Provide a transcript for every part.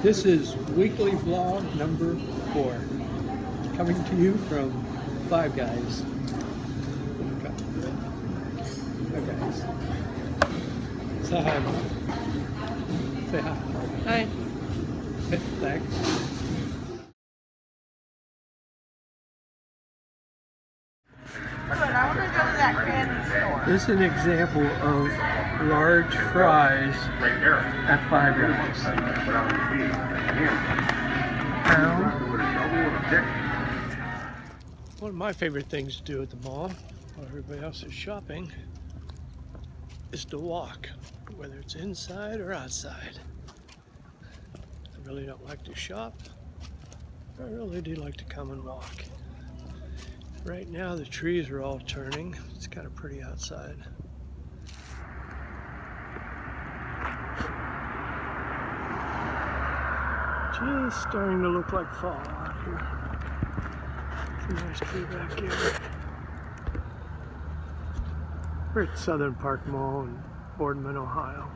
This is weekly vlog number 4, coming to you from Five Guys. Five Guys. Say hi, Mom. Say hi. Hi. Thanks. I want to go to that candy store. This is an example of large fries at Five Guys. One of my favorite things to do at the mall, while everybody else is shopping, is to walk, whether it's inside or outside. I really don't like to shop. I really do like to come and walk. Right now the trees are all turning. It's kind of pretty outside. Just starting to look like fall out here. It's a nice tree back here. We're at Southern Park Mall in Boardman, Ohio.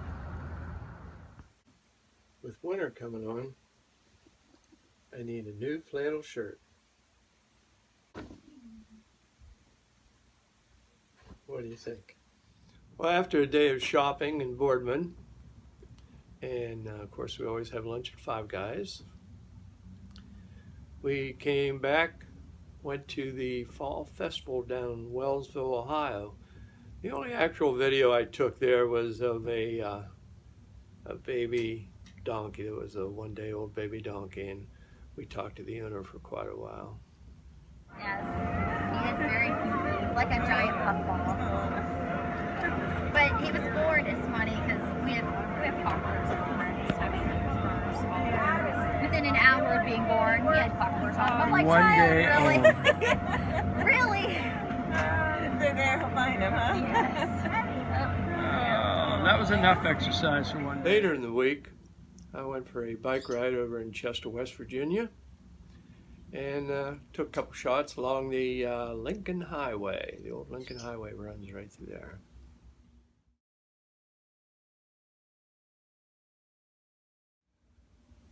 With winter coming on, I need a new flannel shirt. What do you think? Well, after a day of shopping in Boardman, and of course we always have lunch at Five Guys, we came back, went to the fall festival down in Wellsville, Ohio. The only actual video I took there was of a baby donkey. It was a one-day-old baby donkey, and we talked to the owner for quite a while. Yes, he is very cute. He's like a giant puffball. But he was born, it's funny, because we have cockroaches within an hour of being born, we had cockroaches on him. I'm like, One day really? old. Really? If they're there, he'll find them, huh? Yes. That was enough exercise for one day. Later in the week, I went for a bike ride over in Chester, West Virginia, and took a couple shots along the Lincoln Highway. The old Lincoln Highway runs right through there.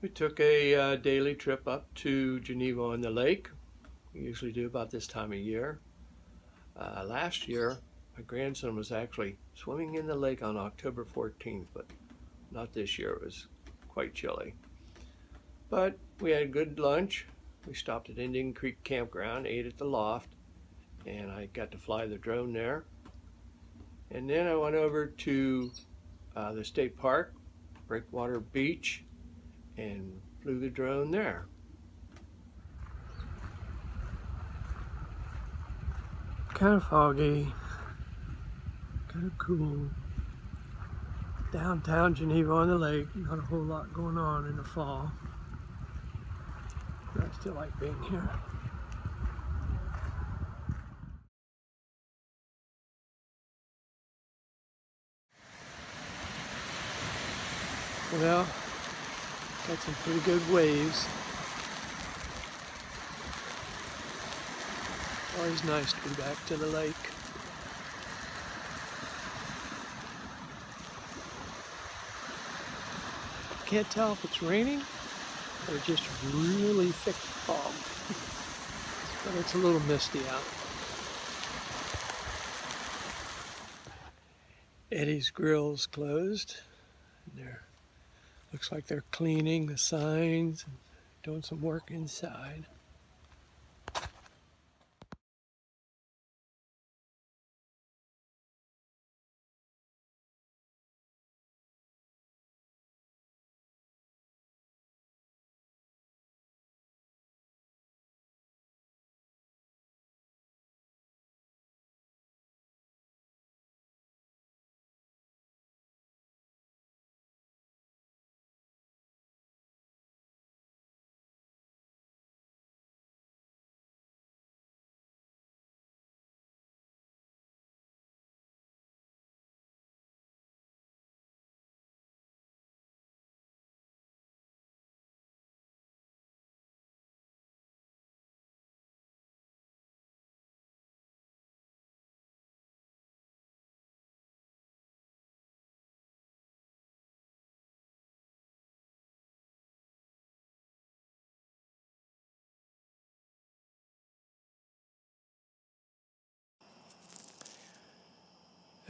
We took a daily trip up to Geneva-on-the-Lake. We usually do about this time of year. Last year, my grandson was actually swimming in the lake on October 14th, but not this year. It was quite chilly. But we had a good lunch. We stopped at Indian Creek Campground, ate at the loft, and I got to fly the drone there. And then I went over to the state park, Breakwater Beach, and flew the drone there. Kind of foggy, kind of cool. Downtown Geneva-on-the-Lake, not a whole lot going on in the fall. But I still like being here. Well, got some pretty good waves. Always nice to be back to the lake. Can't tell if it's raining or just really thick fog. But it's a little misty out. Eddie's Grill's closed. Looks like they're cleaning the signs and doing some work inside.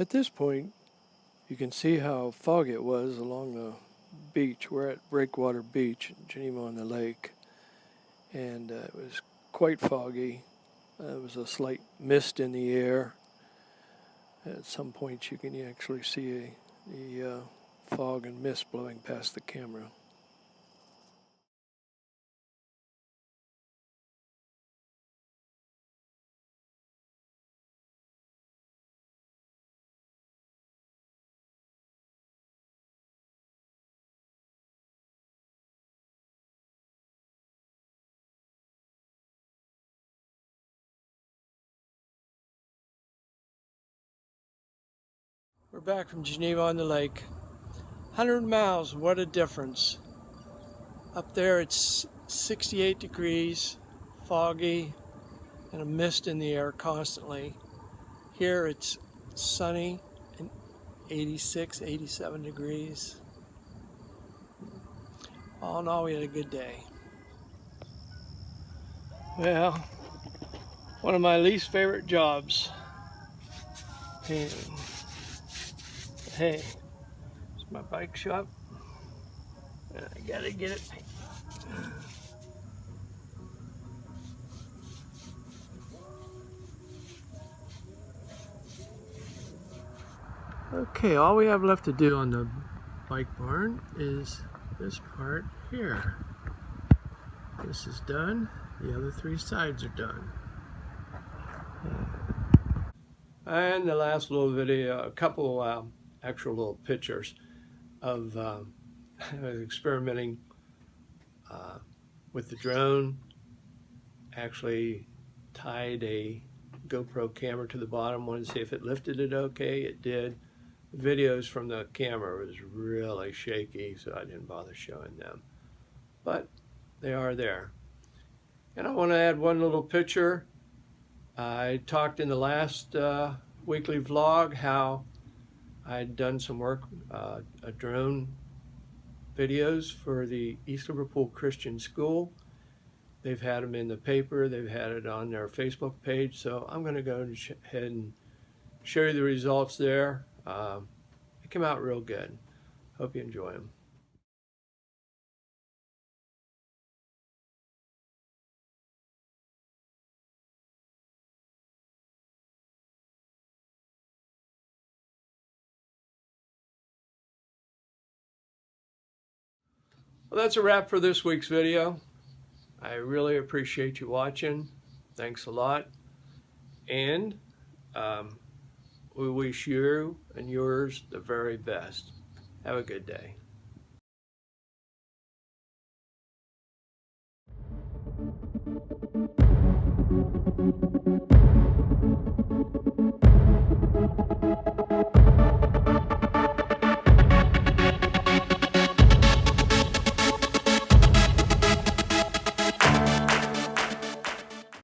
At this point, you can see how foggy it was along the beach. We're at Breakwater Beach, Geneva-on-the-Lake, and it was quite foggy. There was a slight mist in the air. At some points, you can actually see the fog and mist blowing past the camera. We're back from Geneva-on-the-Lake. 100 miles, what a difference. Up there it's 68 degrees, foggy, and a mist in the air constantly. Here it's sunny and 86, 87 degrees. All in all, we had a good day. Well, one of my least favorite jobs. Hey, it's my bike shop. And I gotta get it. Okay, all we have left to do on the bike barn is this part here. This is done. The other 3 sides are done. And the last little video, a couple actual little pictures of experimenting with the drone. Actually tied a GoPro camera to the bottom, wanted to see if it lifted it okay. It did. The videos from the camera was really shaky, so I didn't bother showing them. But they are there. And I want to add one little picture. I talked in the last weekly vlog how I'd done some work, a drone videos for the East Liverpool Christian School. They've had them in the paper, they've had it on their Facebook page, so I'm going to go ahead and show you the results there. It came out real good. Hope you enjoy them. Well, that's a wrap for this week's video. I really appreciate you watching. Thanks a lot. And we wish you and yours the very best. Have a good day.